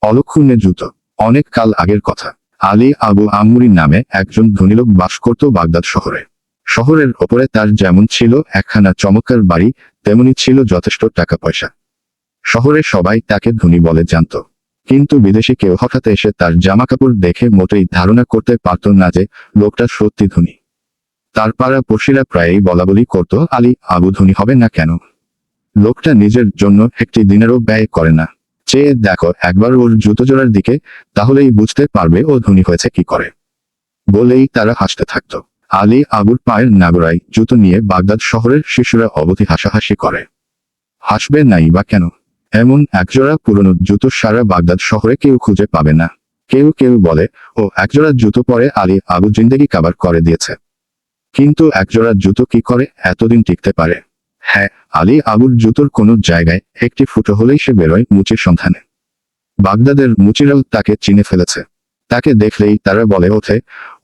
অলক্ষুণ্ণে জুতো। অনেক কাল আগের কথা। আলী আবু আম্মুরি নামে একজন ধনী লোক বাস করত বাগদাদ শহরে। শহরের ওপরে তার যেমন ছিল একখানা চমৎকার বাড়ি, তেমনি ছিল যথেষ্ট টাকা পয়সা। শহরে সবাই তাকে ধনী বলে জানত, কিন্তু বিদেশি কেউ হঠাৎ এসে তার জামাকাপড় দেখে মোটেই ধারণা করতে পারত না যে লোকটা সত্যি ধনী। তার পাড়া পড়শিরা প্রায়ই বলাবলি করত, আলী আবু ধনী হবে না কেন? লোকটা নিজের জন্য একটি দিনেরও ব্যয় করে না। চেয়ে দেখো একবার ওর জুতো জোড়ার দিকে, তাহলেই বুঝতে পারবে ও ধনী হয়েছে কি করে। বলেই তারা হাসতে থাকত। আলী আবুর পায়ের নাগরায় জুতো নিয়ে বাগদাদ শহরের শিশুরা অবধি হাসাহাসি করে। হাসবে নাই বা কেন? এমন একজোড়া পুরনো জুতো সারা বাগদাদ শহরে কেউ খুঁজে পাবে না। কেউ কেউ বলে, ও একজোড়া জুতো পরে আলী আবু জিন্দেগি কাবার করে দিয়েছে। কিন্তু একজোড়া জুতো কি করে এতদিন টিকতে পারে? হ্যাঁ, আলী আবুর জুতোর কোনো জায়গায় একটি ফুটো হলেই সে বেরোয় মুচির সন্ধানে। বাগদাদের মুচিরাও তাকে চিনে ফেলেছে। তাকে দেখলেই তারা বলে ওঠে,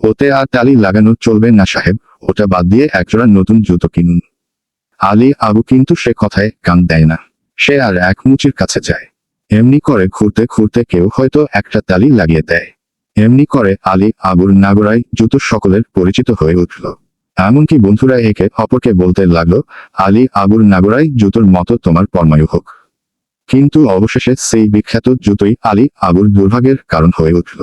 ওতে আর তালি লাগানো চলবে না সাহেব, ওটা বাদ দিয়ে একজোড়া নতুন জুতো কিনুন। আলী আবু কিন্তু সে কথায় কান দেয় না। সে আর এক মুচির কাছে যায়। এমনি করে ঘুরতে ঘুরতে কেউ হয়তো একটা তালি লাগিয়ে দেয়। এমনি করে আলী আবুর নাগরায় জুতো সকলের পরিচিত হয়ে উঠল। এমনকি বন্ধুরা একে অপরকে বলতে লাগলো, আলী আবুর নাগরায় জুতোর মতো তোমার পরমায়ু হোক। কিন্তু অবশেষে সেই বিখ্যাত জুতোই আলী আবুর দুর্ভাগ্যের কারণ হয়ে উঠল।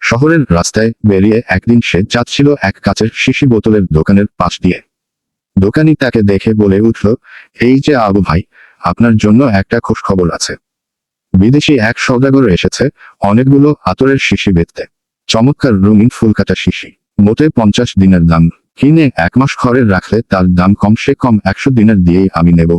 শহরের রাস্তায় বেরিয়ে একদিন সে যাচ্ছিল এক কাচের শিশি বোতলের দোকানের পাশ দিয়ে। দোকানি তাকে দেখে বলে উঠল, এই যে আবু ভাই, আপনার জন্য একটা খোঁজ খবর আছে। বিদেশি এক সওদাগর এসেছে অনেকগুলো আতরের শিশি বেচতে। চমৎকার রঙিন ফুলকাটা শিশি, মোটে 50 দিনের দাম। কিনে 1 মাস ঘরে রাখলে তার দাম কমসে কম 100 দিনার দিয়েই আমি নেব।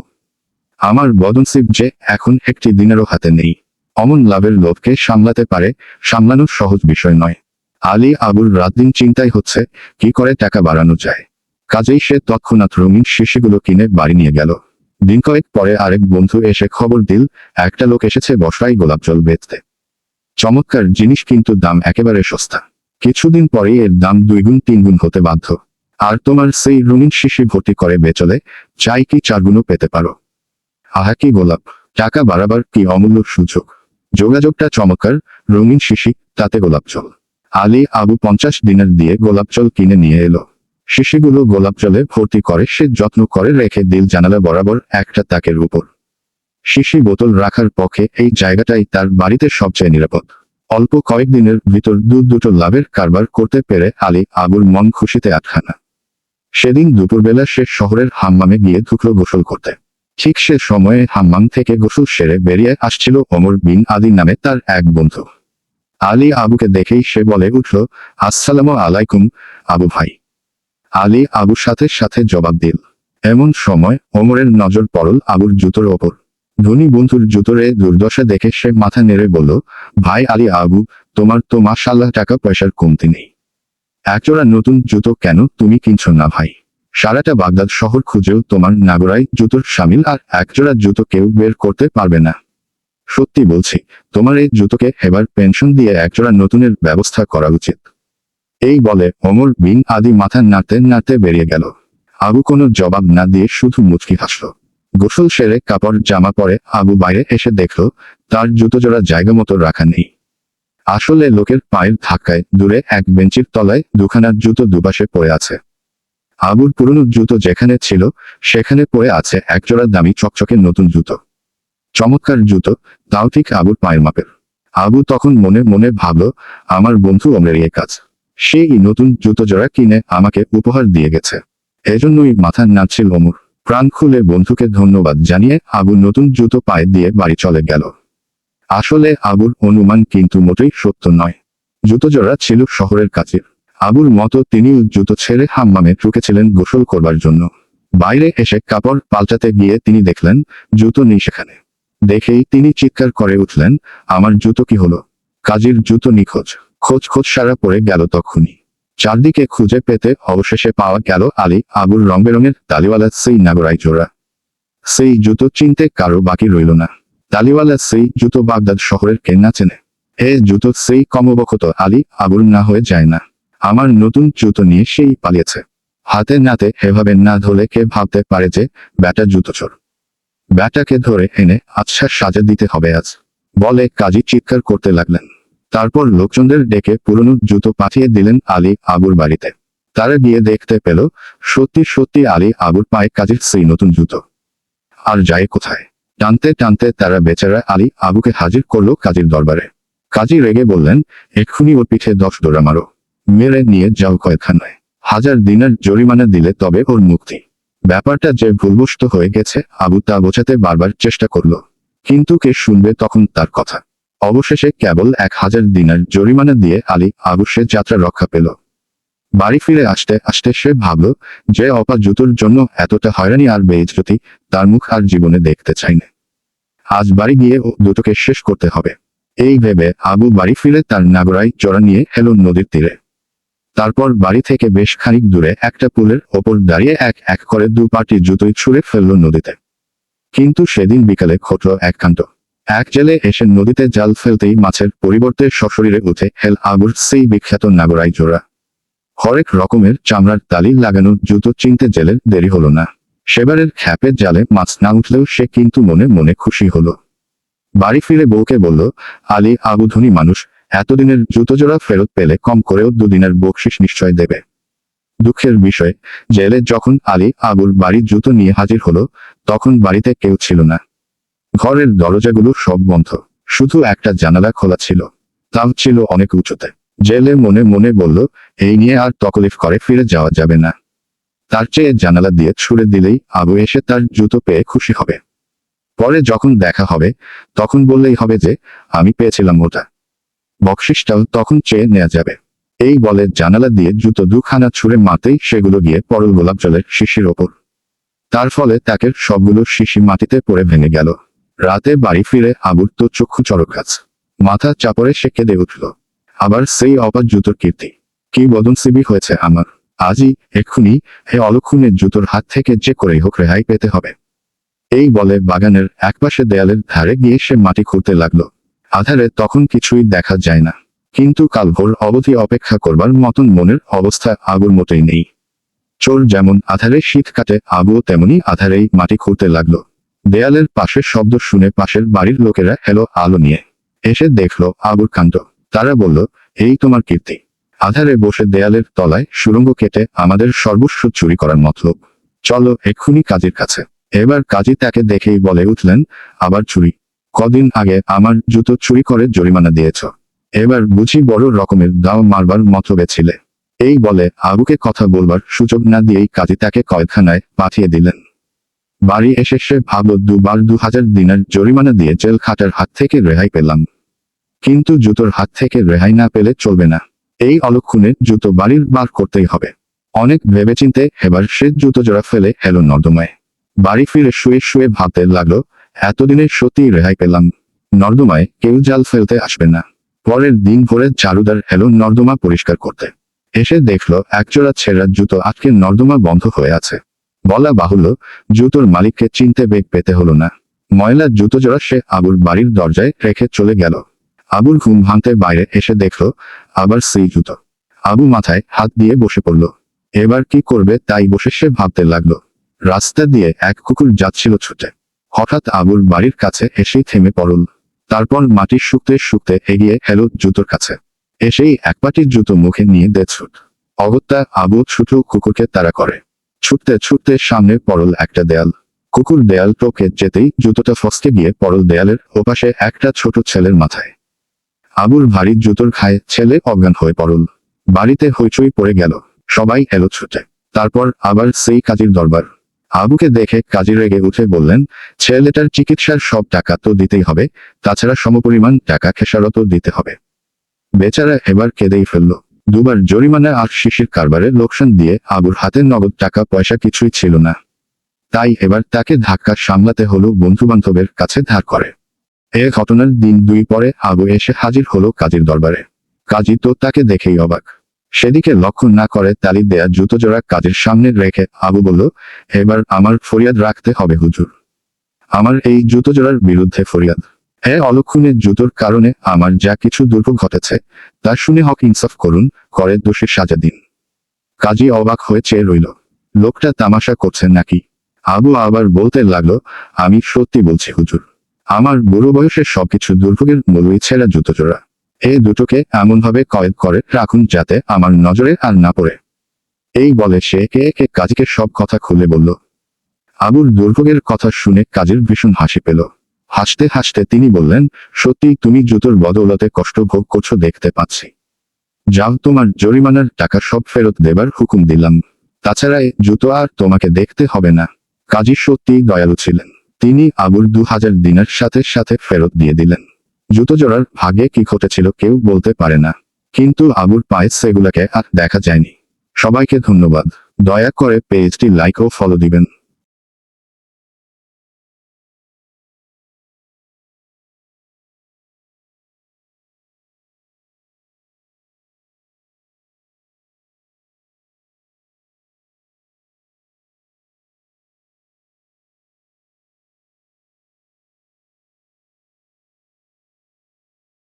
আমার বদনসিব যে এখন একটি দিনেরও হাতে নেই। অমন লাভের লোভকে সামলাতে পারে, সামলানো সহজ বিষয় নয়। আলী আবুর রাত দিন চিন্তাই হচ্ছে কি করে টাকা বাড়ানো যায়। কাজেই সে তৎক্ষণাৎ রঙিন শিশিগুলো কিনে বাড়ি নিয়ে গেল। দিন কয়েক পরে আরেক বন্ধু এসে খবর দিল, একটা লোক এসেছে বসরায় গোলাপ জল বেচতে। চমৎকার জিনিস, কিন্তু দাম একেবারে সস্তা। কিছুদিন পরেই এর দাম 2 গুণ 3 গুণ হতে বাধ্য। আর তোমার সেই রঙিন শিশি ভর্তি করে বেচলে চাই কি 4 গুণও পেতে পারো। আহা কি গোলাপ! টাকা বাড়াবার কি অমূল্য সুযোগ! যোগাযোগটা চমৎকার। রঙিন শিশি, তাতে গোলাপ জল। আলী আবু 50 দিনার দিয়ে গোলাপ জল কিনে নিয়ে এলো। শিশিগুলো গোলাপ জলে ভর্তি করে সে যত্ন করে রেখে দিল জানালা বরাবর একটা তাকের উপর। শিশি বোতল রাখার পক্ষে এই জায়গাটাই তার বাড়িতে সবচেয়ে নিরাপদ। অল্প কয়েকদিনের ভিতর দুটো লাভের কারবার করতে পেরে আলী আবুর মন খুশিতে আটখানা। সেদিন দুপুরবেলা সে শহরের হাম্মামে গিয়ে ঢুকলো গোসল করতে। ঠিক সে সময়ে হাম্মাম থেকে গোসল সেরে বেরিয়ে আসছিল ওমর বিন আদি নামে তার এক বন্ধু। আলী আবুকে দেখেই সে বলে উঠল, আসসালামু আলাইকুম আবু ভাই। আলী আবুর সাথে সাথে জবাব দিল। এমন সময় ওমরের নজর পড়ল আবুর জুতোর ওপর। ধনী বন্ধুর জুতোর এ দুর্দশা দেখে সে মাথা নেড়ে বলল, ভাই আলী আবু, তোমার তো মাশাআল্লাহ টাকা পয়সার কমতি নেই। একজোড়া নতুন জুতো কেন তুমি কিনছো না ভাই? সারাটা বাগদাদ শহর খুঁজেও তোমার নাগরায় জুতোর সামিল আর একজোড়া জুতো কেউ বের করতে পারবে না। সত্যি বলছি, তোমার এই জুতোকে এবার পেনশন দিয়ে একজোড়া নতুনের ব্যবস্থা করা উচিত। এই বলে ওমর বিন আদি মাথা নাড়তে নাড়তে বেরিয়ে গেল। আবু কোনো জবাব না দিয়ে শুধু মুচকি হাসল। গোসল সেরে কাপড় জামা পরে আবু বাইরে এসে দেখল তার জুতো জোড়া জায়গা মতো রাখা নেই। আসলে লোকের পায়ের ধাক্কায় দূরে এক বেঞ্চির তলায় দুখানা জুতো দুপাশে পড়ে আছে। আবুর পুরনো জুতো যেখানে ছিল সেখানে পড়ে আছে একজোড়া দামি চকচকে নতুন জুতো। চমৎকার জুতো, তাও ঠিক আবুর পায়ের মাপের। আবু তখন মনে মনে ভাবল, আমার বন্ধু ওমরের এ কাজ। সেই নতুন জুতো জোড়া কিনে আমাকে উপহার দিয়ে গেছে। এজন্যই মাথা নাড়ছিল ওমর। প্রাণ খুলে বন্ধুকে ধন্যবাদ জানিয়ে আবু নতুন জুতো পায়ে দিয়ে বাড়ি চলে গেল। আসলে আবুর অনুমান কিন্তু মোটেই সত্য নয়। জুতো জোড়া ছিল শহরের কাছের। আবুর মতো তিনিও জুতো ছেড়ে হাম্মামে ঢুকেছিলেন গোসল করবার জন্য। বাইরে এসে কাপড় পাল্টাতে গিয়ে তিনি দেখলেন জুতো নেই সেখানে। দেখেই তিনি চিৎকার করে উঠলেন, আমার জুতো কি হলো? কাজীর জুতো নিখোঁজ। খোঁজ সারা পড়ে গেল তখনই। চারদিকে খুঁজে পেতে অবশেষে পাওয়া গেল আলী আবুর রং বেরঙের তালিওয়ালা সেই নাগরাই জোড়া। সেই জুতো চিনতে কারো বাকি রইল না। তালিওয়ালা সেই জুতো বাগদাদ শহরের কে না চেনে? এ জুতো সেই কমবখত আলী আবুর না হয়ে যায় না। আমার নতুন জুতো নিয়ে সেই পালিয়েছে। হাতে নাতে এভাবে না ধরলে কে ভাবতে পারে যে ব্যাটা জুতো চোর। ব্যাটাকে ধরে এনে আচ্ছা সাজা দিতে হবে আজ। বলে কাজী চিৎকার করতে লাগলেন। তারপর লোকজনদের ডেকে পুরনো জুতো পাঠিয়ে দিলেন আলী আবুর বাড়িতে। তারা গিয়ে দেখতে পেল সত্যি সত্যি আলী আবুর পায়ে কাজীর সেই নতুন জুতো। আর যায় কোথায়? টানতে টানতে তারা বেচারা আলী আবুকে হাজির করলো কাজীর দরবারে। কাজী রেগে বললেন, এক্ষুনি ওর পিঠে 10 দৌড়া মারো, মেরে নিয়ে যাও কয়েকখানায়। 1000 দিনার জরিমানা দিলে তবে ওর মুক্তি। ব্যাপারটা যে ভুলবশত হয়ে গেছে আবু তা বোঝাতে বারবার চেষ্টা করলো, কিন্তু কে শুনবে তখন তার কথা। অবশেষে কেবল 1000 দিনার জরিমানা দিয়ে আলী আবু সে যাত্রা রক্ষা পেল। বাড়ি ফিরে আসতে আসতে সে ভাবল যে অপা জুতোর জন্য এতটা হয়রানি আর বেইজ্জতি তার মুখ আর জীবনে দেখতে চায় না। আজ বাড়ি গিয়ে ও দুটোকে শেষ করতে হবে। এই ভেবে আবু বাড়ি ফিরে তার নাগরাই চড়া নিয়ে এলো নদীর তীরে। তারপর বাড়ি থেকে বেশ খানিক দূরে একটা পুলের ওপর দাঁড়িয়ে এক এক করে 2 পাটি জুতোই ছুঁড়ে ফেলল নদীতে। কিন্তু সেদিন বিকালে ঘটল এক কাণ্ড। এক জেলে এসে নদীতে জাল ফেলতেই মাছের পরিবর্তে সশরীরে উঠে হেল আবুর সেই বিখ্যাত নাগরাই জোড়া। হরেক রকমের চামড়ার তালি লাগানো জুতো চিনতে জেলের দেরি হলো না। সেবারের খ্যাপে জালে মাছ না উঠলেও সে কিন্তু মনে মনে খুশি হলো। বাড়ি ফিরে বউকে বলল, আলী আবু ধনী মানুষ, এতদিনের জুতোজোড়া ফেরত পেলে কম করেও 2 দিনের বকশিস নিশ্চয় দেবে। দুঃখের বিষয়, জেলে যখন আলী আবুর বাড়ির জুতো নিয়ে হাজির হলো তখন বাড়িতে কেউ ছিল না। ঘরের দরজাগুলো সব বন্ধ, শুধু একটা জানালা খোলা ছিল, তাও ছিল অনেক উঁচুতে। জেলে মনে মনে বলল, এই নিয়ে আর তকলিফ করে ফিরে যাওয়া যাবে না। তার চেয়ে জানালা দিয়ে ছুড়ে দিলেই আবু এসে তার জুতো পেয়ে খুশি হবে। পরে যখন দেখা হবে তখন বললেই হবে যে আমি পেয়েছিলাম ওটা। বকশিসটাও তখন চেয়ে নেওয়া যাবে। এই বলে জানালা দিয়ে জুতো 2খানা ছুঁড়ে মারতেই সেগুলো গিয়ে পড়ল গোলাপ জলের শিশির ওপর। তার ফলে তাকে সবগুলো শিশি মাটিতে পড়ে ভেঙে গেল। রাতে বাড়ি ফিরে আবুর তো চক্ষু চড়কাচ, মাথা চাপড়ে সে কেঁদে উঠল। আবার সেই অপার জুতোর কীর্তি, কি বদনসিবি হয়েছে আমার। আজই এক্ষুনি হে অলক্ষণে জুতোর হাত থেকে যে করেই হোক রেহাই পেতে হবে। এই বলে বাগানের একপাশে দেয়ালের ধারে গিয়ে সে মাটি খুঁড়তে লাগলো। আধারে তখন কিছুই দেখা যায় না, কিন্তু কাল ভোর অবধি অপেক্ষা করবার মতন মনের অবস্থা আবুর মোটেই নেই। চোর যেমন আধারে শীত কাটে আবুও তেমনি আধারেই মাটি খুঁড়তে লাগলো। দেয়ালের পাশের শব্দ শুনে পাশের বাড়ির লোকেরা এলো আলো নিয়ে। এসে দেখলো আবুর কাণ্ড। তারা বলল, এই তোমার কীর্তি, আধারে বসে দেয়ালের তলায় সুড়ঙ্গ কেটে আমাদের সর্বস্ব চুরি করার মতলব। চলো এক্ষুনি কাজীর কাছে। এবার কাজী তাকে দেখেই বলে উঠলেন, আবার চুরি? কদিন আগে আমার জুতো চুরি করে জরিমানা দিয়েছ, এবার বুঝি বড় রকমের দাও মারবার মতলবে ছিলে। এই বলে আবুকে কথা বলবার সুযোগ না দিয়েই কাজী তাকে কয়েদখানায় পাঠিয়ে দিলেন। বাড়ি এসে সে ভাবল 2বার 2000 দিনার জরিমানা দিয়ে জেল খাটার হাত থেকে রেহাই পেলাম, কিন্তু জুতোর হাত থেকে রেহাই না পেলে চলবে না। এই অলক্ষণে জুতো বাড়ির বার করতেই হবে। অনেক ভেবেচিন্তে এবার সে জুতো জোড়া ফেলে এলো নর্দমায়। বাড়ি ফিরে শুয়ে শুয়ে ভাবতে লাগলো, এতদিনে সত্যিই রেহাই পেলাম, নর্দমায় কেউ জাল ফেলতে আসবে না। পরের দিন ভোরে ঝাড়ুদার এলো নর্দমা পরিষ্কার করতে। এসে দেখলো একজোড়া ছেঁড়া জুতো আটকে নর্দমা বন্ধ হয়ে আছে। বলা বাহুল্য, জুতোর মালিককে চিনতে বেগ পেতে হলো না। ময়লা জুতো জোড়া সে আবুর বাড়ির দরজায় রেখে চলে গেল। আবুর ঘুম ভাঙতে বাইরে এসে দেখলো আবার সেই জুতো। আবু মাথায় হাত দিয়ে বসে পড়ল। এবার কি করবে তাই বসে সে ভাবতে লাগলো। রাস্তা দিয়ে এক কুকুর যাচ্ছিল ছুটে, হঠাৎ আবুর বাড়ির কাছে এসেই থেমে পড়ল। তারপর মাটি শুকতে শুকতে এগিয়ে এলো জুতোর কাছে। এসেই এক পাটি জুতো মুখে নিয়ে দে ছুট। অগত্যা আবু ছুটল কুকুরকে তাড়া করে। ছুটতে ছুটতে সামনে পড়ল একটা দেয়াল। কুকুর দেয়াল টপকে যেতেই জুতোটা ফসকে গিয়ে পড়ল দেয়ালের ওপাশে একটা ছোট ছেলের মাথায়। আবুর ভারী জুতোর ঘায়ে ছেলে অজ্ঞান হয়ে পড়ল। বাড়িতে হইচই পড়ে গেল, সবাই এলো ছুটে। তারপর আবার সেই কাজীর দরবার। আবুকে দেখে কাজী রেগে উঠে বললেন, ছেলেটার চিকিৎসার সব টাকা তো দিতেই হবে, তাছাড়া সমপরিমাণ টাকা খেসারতও দিতে হবে। বেচারা এবার কেঁদেই ফেলল। 2বার জরিমানা আর শিশির কারবারে লোকসান দিয়ে আবুর হাতে নগদ টাকা পয়সা কিছুই ছিল না। তাই এবার তাকে ধাক্কা সামলাতে হলো বন্ধুবান্ধবের কাছে ধার করে। এ ঘটনার দিন 2 পরে আবু এসে হাজির হলো কাজীর দরবারে। কাজী তো তাকে দেখেই অবাক। সেদিকে লক্ষ্য না করে তালি দেয়া জুতো জোড়া কাজীর সামনে রেখে আবু বলল, এবার আমার ফরিয়াদ রাখতে হবে হুজুর। আমার এই জুতো জোড়ার বিরুদ্ধে ফরিয়াদ। হে অলক্ষণে জুতোর কারণে আমার যা কিছু দুর্ভোগ ঘটেছে তা শুনে হক ইনসাফ করুন, করে দোষীর সাজা দিন। কাজী অবাক হয়ে চেয়ে রইল। লোকটা তামাশা করছেন নাকি? আবু আবার বলতে লাগলো, আমি সত্যি বলছি হুজুর, আমার বুড়ো বয়সে সবকিছু দুর্ভোগের মূলই ছেঁড়া জুতোজোড়া। এ দুটোকে এমনভাবে কয়েদ করে রাখুন যাতে আমার নজরে আর না পড়ে। এই বলে সে একে একে কাজীকে সব কথা খুলে বলল। আবুর দুর্ভোগের কথা শুনে কাজীর ভীষণ হাসি পেল। হাসতে হাসতে তিনি বললেন, সত্যি তুমি জুতোর বদৌলতে কষ্ট ভোগ করছো দেখতে পাচ্ছি। যাও, তোমার জরিমানার টাকা সব ফেরত দেবার হুকুম দিলাম। তাছাড়া এ জুতো আর তোমাকে দেখতে হবে না। কাজী সত্যিই দয়ালু ছিলেন। তিনি আবুর 2000 দিনার সাথে সাথে ফেরত দিয়ে দিলেন। জুতো জোড়ার ভাগ্যে কি ঘটেছিল কেউ বলতে পারে না, কিন্তু আবুর পায়ে সেগুলোকে আর দেখা যায়নি। সবাইকে ধন্যবাদ। দয়া করে পেজটি লাইক ও ফলো দিবেন।